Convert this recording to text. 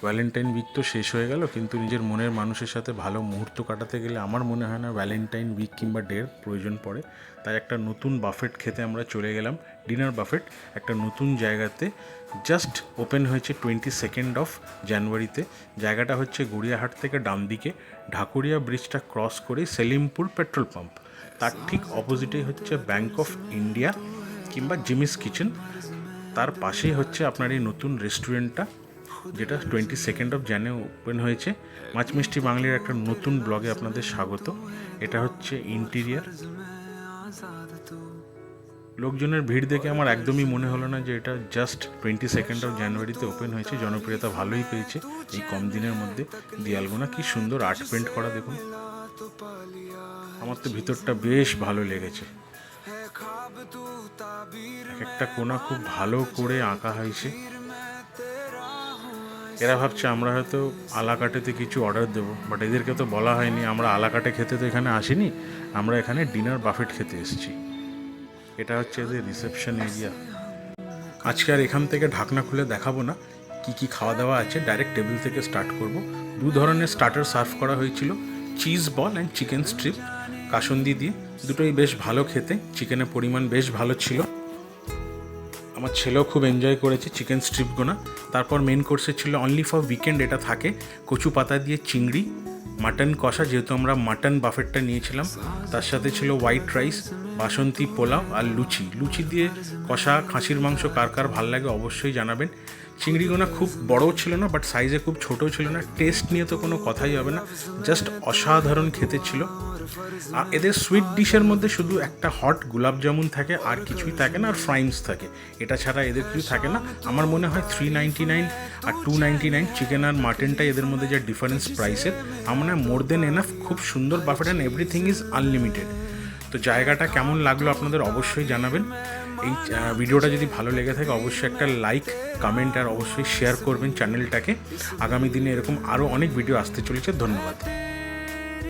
Valentine week তো শেষ হয়ে গেল, কিন্তু নিজের মনের মানুষের সাথে ভালো মুহূর্ত কাটাতে গেলে আমার মনে হয় না ভ্যালেন্টাইন উইক কিংবা ডের প্রয়োজন পড়ে। তাই একটা নতুন বাফেট খেতে আমরা চলে গেলাম, ডিনার বাফেট একটা নতুন জায়গাতে। জাস্ট ওপেন হয়েছে 22 জানুয়ারিতে। জায়গাটা হচ্ছে গড়িয়াহাট থেকে ডান দিকে ঢাকুরিয়া ব্রিজটা ক্রস করে সেলিমপুর পেট্রোল পাম্প, তার ঠিক অপোজিটেই হচ্ছে ব্যাঙ্ক অফ ইন্ডিয়া কিংবা জিমিস কিচেন। তার পাশেই হচ্ছে আপনার এই নতুন রেস্টুরেন্টটা, যেটা 22 জানুয়ারি ওপেন হয়েছে। মাছ মিষ্টি বাঙালির একটা নতুন ব্লগে আপনাদের স্বাগত। এটা হচ্ছে ইন্টেরিয়ার। লোকজনের ভিড় দেখে আমার একদমই মনে হলো না যে এটা জাস্ট 22 জানুয়ারিতে ওপেন হয়েছে। জনপ্রিয়তা ভালোই পেয়েছে এই কম দিনের মধ্যে। দেয়ালগুনা কি সুন্দর আর্ট পেন্ট করা দেখুন, আমার তো ভিতরটা বেশ ভালো লেগেছে। এক একটা কোণা খুব ভালো করে আঁকা হয়েছে। এরা ভাবছে আমরা হয়তো আলাকাটেতে কিছু অর্ডার দেবো, বাট এদেরকে তো বলা হয়নি আমরা আলাকাটে খেতে তো এখানে আসিনি, আমরা এখানে ডিনার বাফেট খেতে এসেছি। এটা হচ্ছে এদের রিসেপশন এরিয়া। আজকে আর এখান থেকে ঢাকনা খুলে দেখাবো না কি কি খাওয়া দাওয়া আছে, ডাইরেক্ট টেবিল থেকে স্টার্ট করব। দু ধরনের স্টার্টার সার্ভ করা হয়েছিল, cheese ball and chicken strip kasundi দিয়ে। দুটোই বেশ ভালো খেতে, চিকেনের পরিমাণ বেশ ভালো ছিল। আমার ছেলেও খুব এনজয় করেছে চিকেন স্ট্রিপগুলো। তারপর মেন কোর্সে ছিল অনলি ফর উইকেন্ড, এটা থাকে কচু পাতা দিয়ে চিংড়ি, মাটন কষা, যেহেতু আমরা মাটন বাফেটটা নিয়েছিলাম। তার সাথে ছিল হোয়াইট রাইস, বাসন্তী পোলাও আর লুচি দিয়ে কষা খাসির মাংস। কার কার ভাল লাগে অবশ্যই জানাবেন। চিংড়িগুলো খুব বড়ও ছিল না, বাট সাইজে খুব ছোটও ছিল না। টেস্ট নিয়ে তো কোনো কথাই হবে না, জাস্ট অসাধারণ খেতে ছিল। আর এদের সুইট ডিশের মধ্যে শুধু একটা হট গোলাপ জামুন থাকে, আর কিছুই থাকে না, আর ফ্রাইমস থাকে। এটা ছাড়া এদের কিছু থাকে না। আমার মনে হয় 399 আর 299 চিকেন আর মাটনটাই এদের মধ্যে যে ডিফারেন্স প্রাইসের, আমার মনে হয় মোর দেন এনাফ। খুব সুন্দর buffet and everything is unlimited. তো জায়গাটা কেমন লাগলো আপনাদের অবশ্যই জানাবেন। এই ভিডিওটা যদি ভালো লেগে থাকে অবশ্যই একটা লাইক, কমেন্ট আর অবশ্যই শেয়ার করবেন চ্যানেলটাকে। আগামী দিনে এরকম আরও অনেক ভিডিও আসতে চলেছে। ধন্যবাদ।